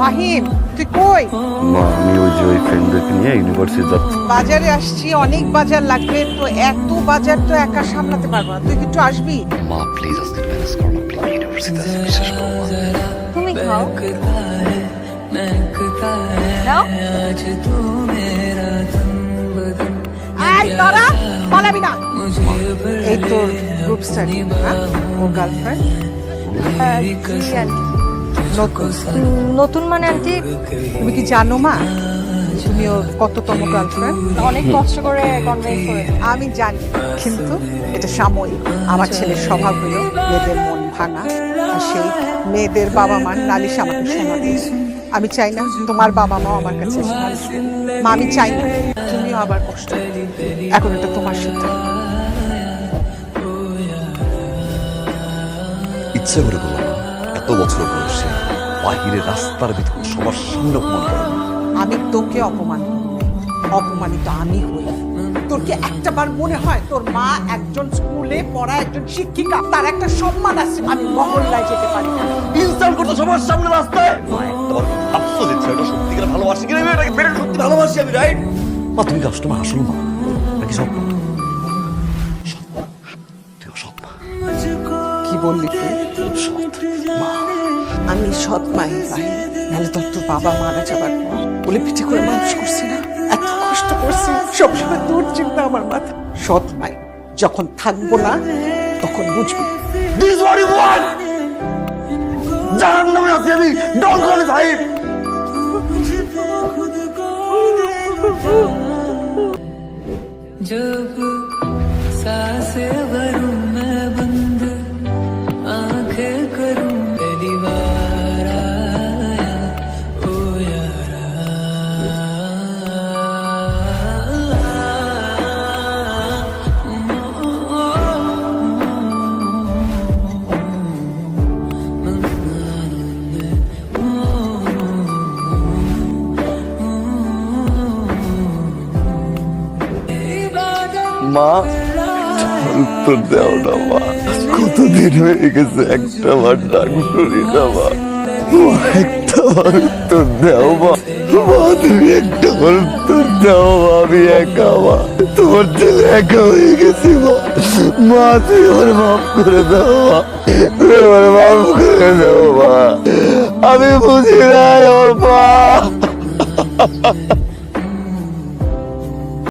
ফাহিম তুই কই? মা আমি ওই যে ওই ফ্রেন্ডদেরকে নিয়ে ইউনিভার্সিটি যাচ্ছি। বাজারে আসছি, অনেক বাজার লাগবে তো, এত বাজার তো একা সামলাতে পারবো না, তুই একটু আসবি? মা প্লিজ আজকে ম্যানেজ করো না, প্লিজ ইউনিভার্সিটি আছে, বিশ্বাস করো মা। তুমি খাও নাও। আই তারা পালাবি না। এই তোর গ্রুপ স্টাডি, হ্যাঁ? ওর গার্লফ্রেন্ড জি আন্টি। নতুন? নতুন মানে আন্টি তুমি কি জানো মা তুমি ওর কততম গার্লফ্রেন্ড? অনেক কষ্ট করে কনভিন্স করে। আমি জানি, কিন্তু এটা সাময়িক। আমার ছেলের স্বভাব হলো মেয়েদের মন ভাঙা, আর সেই মেয়েদের বাবা মার নালিশ আমাকে শোনাবে। আমি চাই না তোমার বাবা মা আমার কাছে এসে নালিশ করবে। মা আমি চাই না তুমিও আবার কষ্ট পাবে। এখন এটা তোমার সিদ্ধান্ত। ইচ্ছে করে বললাম না, এত বছর বয়সে বাহিরে রাস্তার ভিতর সবার সামনে অপমান করে। আমি তোকে অপমান করি, অপমানিত আমি হই। তোর কি একটা বার মনে হয় তোর মা একজন স্কুলে পড়া একজন শিক্ষিকা, তার একটা সম্মান আছে? আমি মহল্লায় যেতে পারি না। ইনসাল্ট করতে সবার সামনে রাস্তায়। মা একবার ভাবছো যে ছেলেটা সত্যিকার ভালোবাসি কিনা, এটাকে বেড়ে সত্যি ভালোবাসি আমি, রাইট? মা তুমি কাস্টমার আসল মা নাকি সব মা? সৎ মা, তুইও সৎ মা। কি বললি তুই? সৎ মা। আমি সৎ মাই ভাই, নাহলে তোর তোর বাবা মারা যাবার পর বলে পিঠে করে মানুষ করছি না, এত কষ্ট করছি, সবসময় তোর চিন্তা আমার মাথা। সৎ মাই যখন থাকবো না তখন বুঝবি। This is what you want! জাহান্নামে আছি আমি, don't call it hype! जब सांसें भरूं मैं बंद, आंखें करूं पहली बार आया ओ यारा। মা উত্তর দাও না মা, কতদিন হয়ে গেছে একটা বার ডাক শুনি না মা। মা একটা বার উত্তর দাও মা, মা তুমি একটা বার উত্তর দাও মা। আমি একা মা, তোমার ছেলে একা হয়ে গেছি মা। মা তুমি আমার মাফ করে দাও মা, তুমি আমার মাফ করে দাও মা। আমি বুঝি নাই আমার মা।